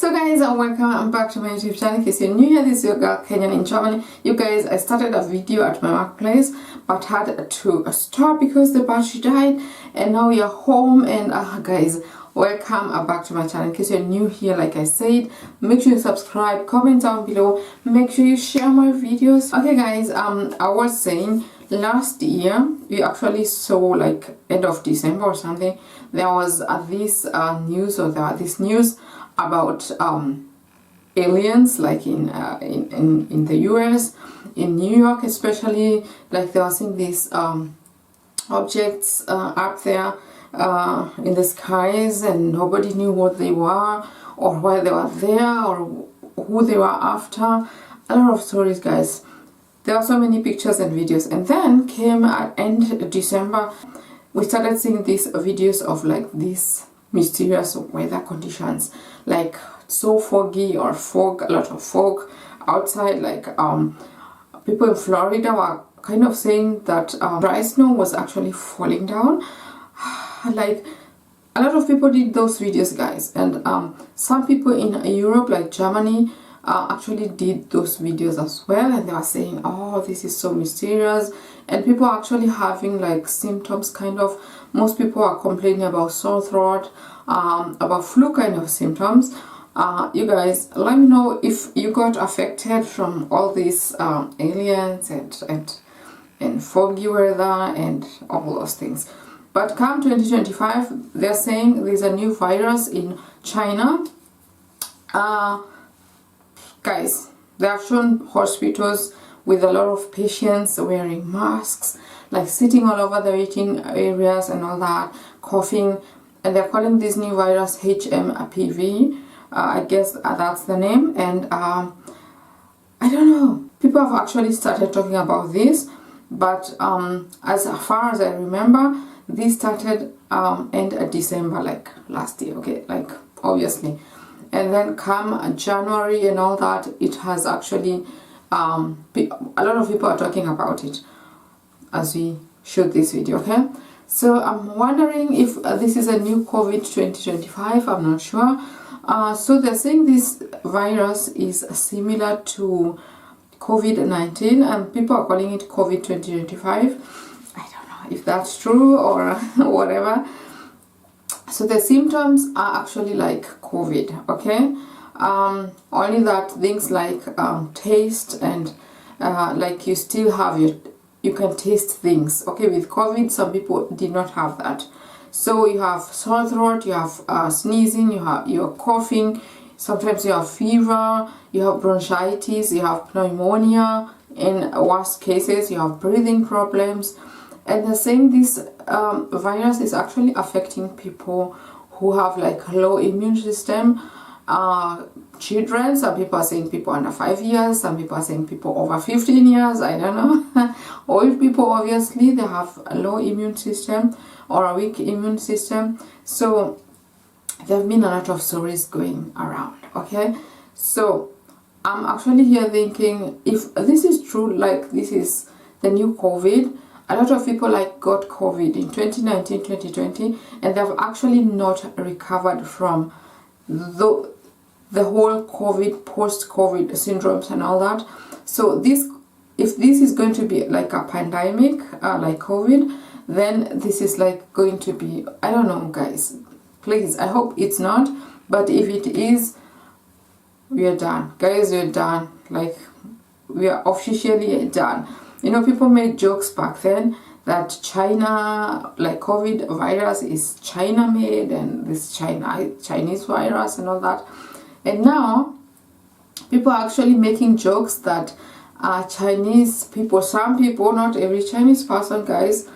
So guys, welcome back to my YouTube channel. In case you're new here, this is your girl Kenyan in Germany. You guys, I started a video at my workplace but had to stop because the battery died, and now we are home. And guys, welcome back to my channel. In case you're new here, like I said, make sure you subscribe, comment down below, make sure you share my videos. Okay guys, I was saying last year we actually saw, like end of December or something, there was this news about aliens, like in the US, in New York especially. Like they were seeing these objects up there in the skies, and nobody knew what they were or why they were there or who they were after. A lot of stories, guys. There are so many pictures and videos. And then came at end December, we started seeing these videos of like these mysterious weather conditions, like so foggy or fog, a lot of fog outside. Like people in Florida were kind of saying that dry snow was actually falling down. Like a lot of people did those videos, guys, and some people in Europe, like Germany, actually did those videos as well, and they were saying, oh, this is so mysterious. And people are actually having like symptoms, kind of. Most people are complaining about sore throat, about flu kind of symptoms. You guys, let me know if you got affected from all these aliens and foggy weather and all those things. But come 2025, they're saying there's a new virus in China. Guys, they have shown hospitals with a lot of patients wearing masks, like sitting all over the waiting areas and all that, coughing, and they're calling this new virus HMPV. I guess that's the name. And I don't know, people have actually started talking about this, but as far as I remember, this started end of December, like last year, okay, like obviously. And then come January and all that, it has actually, a lot of people are talking about it as we shoot this video, okay? So I'm wondering if this is a new COVID 2025, I'm not sure. So they're saying this virus is similar to COVID-19, and people are calling it COVID 2025. I don't know if that's true or whatever. So the symptoms are actually like COVID, okay? Only that things like taste and like you still have you can taste things, okay? With COVID, some people did not have that. So you have sore throat, you have sneezing, you're coughing, sometimes you have fever, you have bronchitis, you have pneumonia, in worst cases you have breathing problems. And they're saying this virus is actually affecting people who have like low immune system, children. Some people are saying people under 5 years, some people are saying people over 15 years, I don't know. Old people, obviously, they have a low immune system or a weak immune system. So there have been a lot of stories going around, okay? So I'm actually here thinking, if this is true, like this is the new COVID, a lot of people like got COVID in 2019, 2020, and they've actually not recovered from the whole COVID, post-COVID syndromes and all that. So if this is going to be like a pandemic, like COVID, then this is like going to be, I don't know, guys. Please, I hope it's not. But if it is, we are done. Guys, we're done. Like, we are officially done. You know, people made jokes back then that China, like COVID virus is China made, and this Chinese virus and all that. And now people are actually making jokes that Chinese people, some people, not every Chinese person, guys.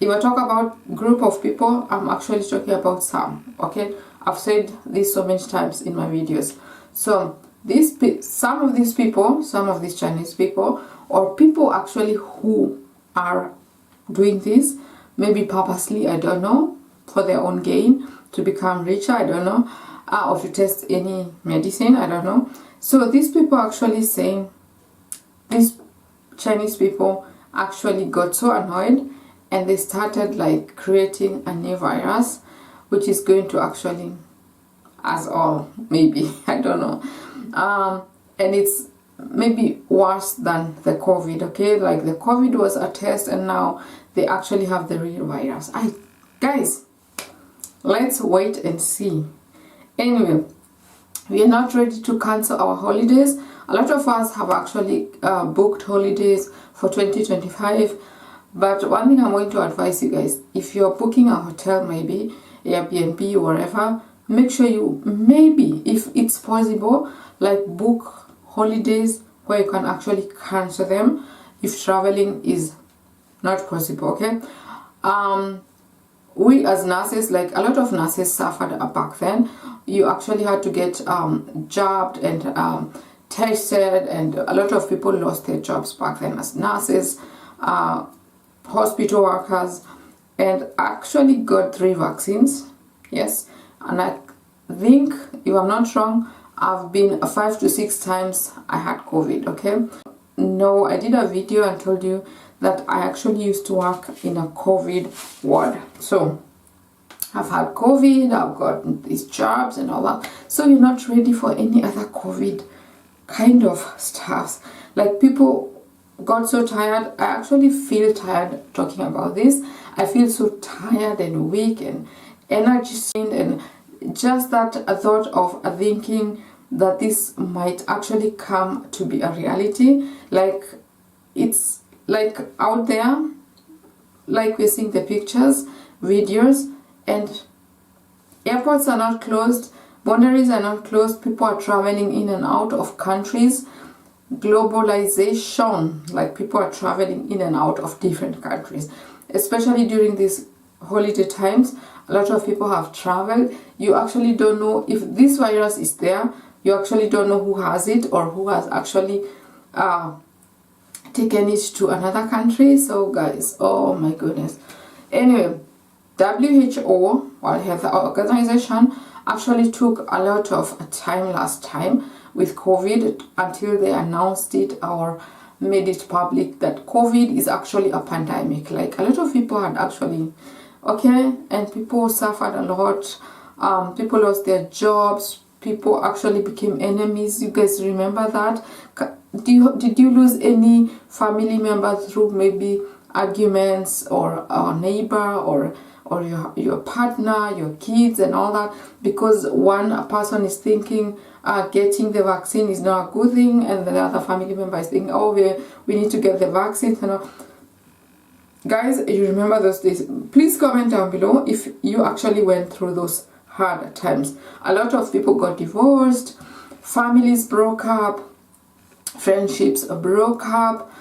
If I talk about group of people, I'm actually talking about some, okay? I've said this so many times in my videos. So some of these Chinese people, or people actually who are doing this, maybe purposely, I don't know, for their own gain, to become richer, I don't know, or to test any medicine, I don't know. So these people are actually saying, these Chinese people actually got so annoyed, and they started like creating a new virus, which is going to actually as all, maybe. I don't know. And it's maybe worse than the COVID, okay? Like the COVID was a test and now they actually have the real virus. Guys, let's wait and see. Anyway, we are not ready to cancel our holidays. A lot of us have actually booked holidays for 2025. But one thing I'm going to advise you guys, if you're booking a hotel, maybe Airbnb or wherever, make sure you, maybe if it's possible, like book holidays where you can actually cancel them if traveling is not possible, okay? We as nurses, like a lot of nurses suffered back then. You actually had to get jabbed and tested, and a lot of people lost their jobs back then as nurses, hospital workers, and actually got 3 vaccines. Yes, and I think, if I'm not wrong, I've been 5 to 6 times I had COVID, okay? No, I did a video and told you that I actually used to work in a COVID ward. So I've had COVID, I've got these jobs and all that. So you're not ready for any other COVID kind of stuff. Like, people got so tired. I actually feel tired talking about this. I feel so tired and weak and energy strained, and just that thought of thinking that this might actually come to be a reality. Like, it's like out there, like we're seeing the pictures, videos, and airports are not closed, boundaries are not closed, people are traveling in and out of countries. Globalization, like people are traveling in and out of different countries, especially during these holiday times. A lot of people have traveled. You actually don't know if this virus is there. You actually don't know who has it or who has actually taken it to another country. So guys, oh my goodness. Anyway, WHO, World Health Organization, actually took a lot of time last time with COVID until they announced it or made it public that COVID is actually a pandemic. Like, a lot of people had actually, okay, and people suffered a lot. People lost their jobs. People actually became enemies. You guys remember that? Did you lose any family member through maybe arguments, or a neighbor, or your partner, your kids and all that, because one person is thinking getting the vaccine is not a good thing, and the other family member is thinking, oh, we need to get the vaccine, you know? Guys, you remember those days? Please comment down below if you actually went through those hard times. A lot of people got divorced, families broke up, friendships broke up,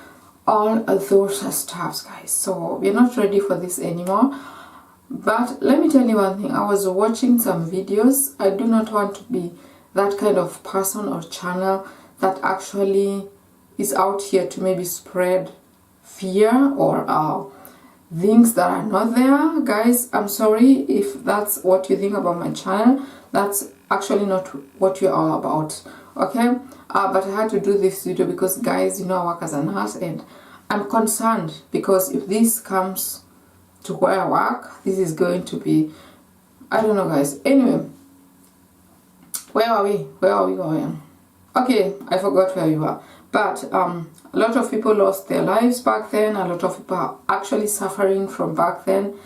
all of those stuffs, guys. So we're not ready for this anymore. But let me tell you one thing, I was watching some videos. I do not want to be that kind of person or channel that actually is out here to maybe spread fear or things that are not there. Guys, I'm sorry if that's what you think about my channel. That's actually not what you're all about, okay? But I had to do this video because, guys, you know, I work as a nurse and I'm concerned, because if this comes to where I work, this is going to be, I don't know, guys. Anyway, where are we going? Okay, I forgot where we were. But a lot of people lost their lives back then. A lot of people are actually suffering from back then,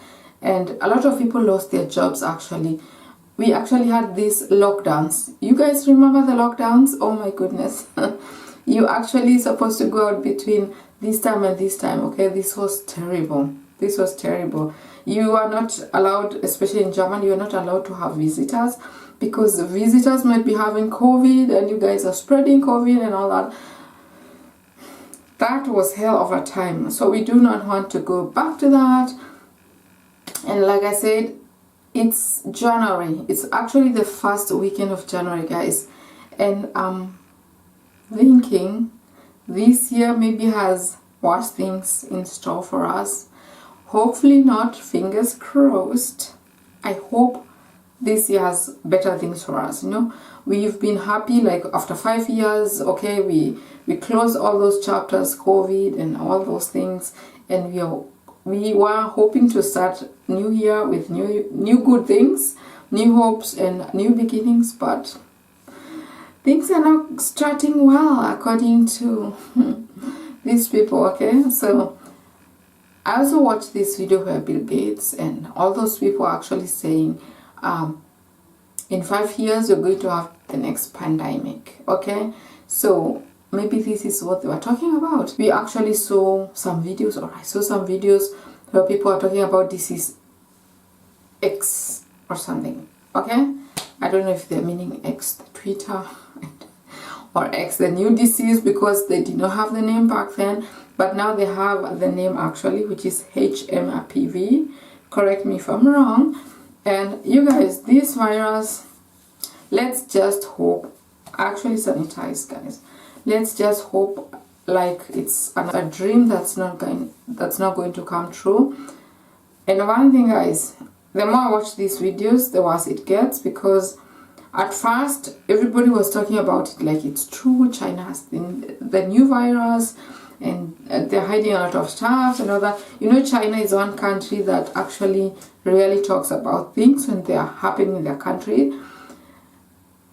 and a lot of people lost their jobs. Actually, we actually had these lockdowns. You guys remember the lockdowns? Oh my goodness. You actually supposed to go out between this time and this time, okay? This was terrible. This was terrible. You are not allowed, especially in Germany, you are not allowed to have visitors, because visitors might be having COVID and you guys are spreading COVID and all that. That was hell of a time. So we do not want to go back to that. And like I said, it's January. It's actually the first weekend of January, guys. And I'm thinking this year maybe has worse things in store for us. Hopefully not, fingers crossed. I hope this year has better things for us, you know. We've been happy, like after 5 years, okay, we closed all those chapters, COVID and all those things, and we were hoping to start new year with new good things, new hopes and new beginnings, but things are not starting well according to these people, okay? So I also watched this video where Bill Gates and all those people are actually saying, in 5 years you're going to have the next pandemic, okay? So maybe this is what they were talking about. We actually saw some videos, or I saw some videos where people are talking about disease X or something, okay? I don't know if they're meaning X, the Twitter, or X, the new disease, because they did not have the name back then, but now they have the name actually, which is HMPV. Correct me if I'm wrong. And you guys, this virus, let's just hope, actually sanitize, guys. Let's just hope like it's a dream that's not going to come true. And one thing, guys, the more I watch these videos, the worse it gets, because at first everybody was talking about it like it's true. China has the new virus and they're hiding a lot of stuff and all that. You know, China is one country that actually really talks about things when they are happening in their country.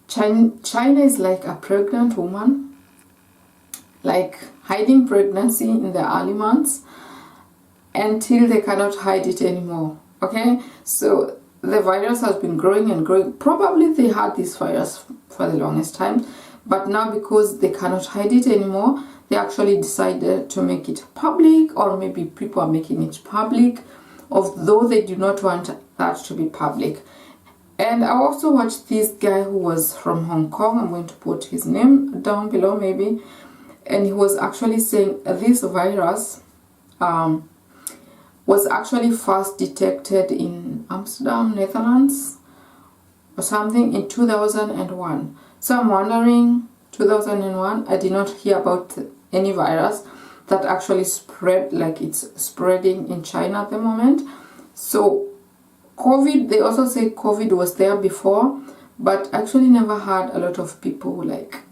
China is like a pregnant woman, like hiding pregnancy in the early months until they cannot hide it anymore, okay? So the virus has been growing and growing. Probably they had this virus for the longest time, but now because they cannot hide it anymore, they actually decided to make it public, or maybe people are making it public, although they do not want that to be public. And I also watched this guy who was from Hong Kong. I'm going to put his name down below maybe. And he was actually saying this virus was actually first detected in Amsterdam, Netherlands, or something in 2001. So I'm wondering, 2001, I did not hear about any virus that actually spread like it's spreading in China at the moment. So COVID, they also say COVID was there before, but actually never had a lot of people like,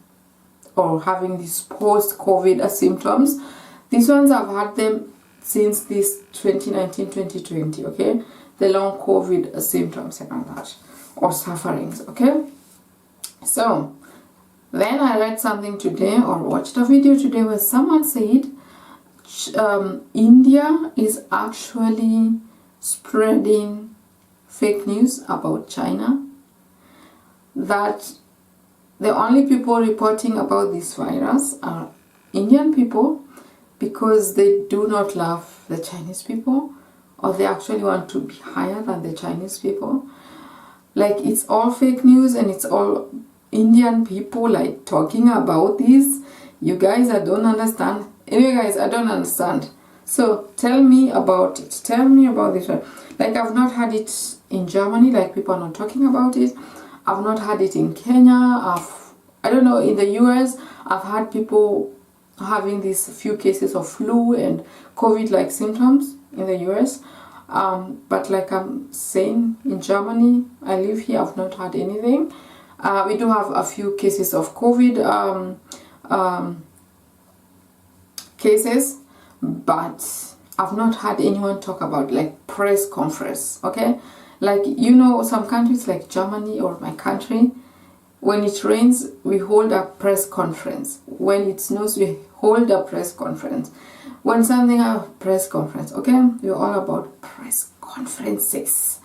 or having these post-COVID symptoms. These ones I've had them since this 2019-2020, okay? The long COVID symptoms and all that, or sufferings, okay? So then I read something today, or watched a video today, where someone said India is actually spreading fake news about China, that the only people reporting about this virus are Indian people, because they do not love the Chinese people, or they actually want to be higher than the Chinese people. Like, it's all fake news and it's all Indian people like talking about this. You guys, I don't understand. Anyway, guys, I don't understand. So tell me about it. Tell me about this one. Like, I've not had it in Germany, like people are not talking about it. I've not had it in Kenya. I don't know, in the US, I've had people having these few cases of flu and COVID-like symptoms in the US. But like I'm saying, in Germany, I live here, I've not had anything. We do have a few cases of COVID cases, but I've not had anyone talk about like press conference, okay? Like, you know, some countries like Germany or my country, when it rains, we hold a press conference. When it snows, we hold a press conference. When something a press conference, okay? We're all about press conferences,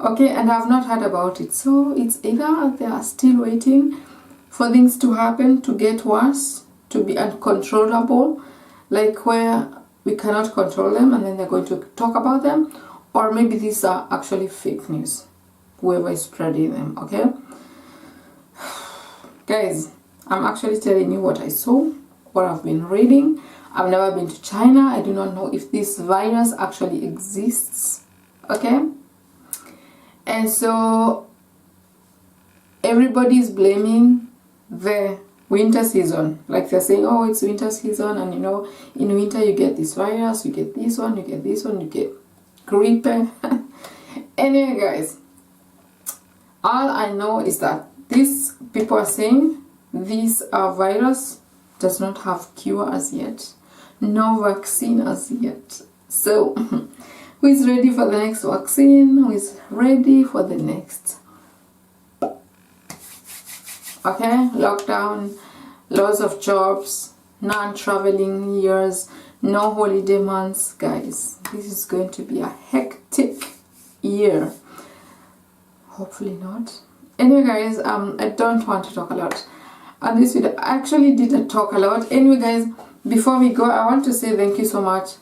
okay? And I've not heard about it. So it's either they are still waiting for things to happen, to get worse, to be uncontrollable, like where we cannot control them and then they're going to talk about them, or maybe these are actually fake news, whoever is spreading them, okay? Guys, I'm actually telling you what I saw, what I've been reading. I've never been to China. I do not know if this virus actually exists, okay? And so everybody's blaming the winter season. Like they're saying, oh, it's winter season, and you know, in winter you get this virus, you get this one, you get this one, you get grippe. Anyway, guys, all I know is that these people are saying this virus does not have cure as yet, no vaccine as yet. So who is ready for the next vaccine? Who is ready for the next Okay, lockdown, loss of jobs, non-traveling years, no holiday months. Guys, this is going to be a hectic year. Hopefully not. Anyway guys, I don't want to talk a lot on this video. I actually didn't talk a lot. Anyway guys, before we go, I want to say thank you so much.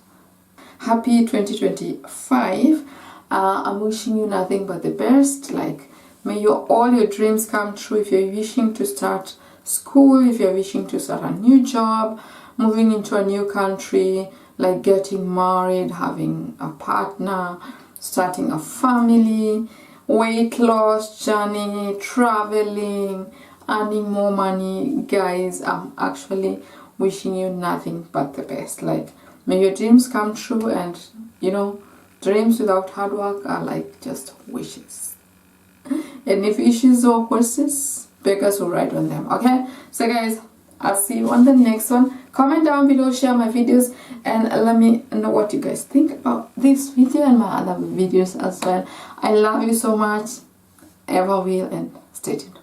Happy 2025. I'm wishing you nothing but the best. Like, may all your dreams come true. If you're wishing to start school, if you're wishing to start a new job, moving into a new country, like getting married, having a partner, starting a family, weight loss journey, traveling, earning more money, guys, I'm actually wishing you nothing but the best. Like, may your dreams come true, and you know, dreams without hard work are like just wishes. And if issues or horses, beggars will ride on them. Okay, so guys, I'll see you on the next one. Comment down below, share my videos, and let me know what you guys think about this video and my other videos as well. I love you so much, ever will, and stay tuned.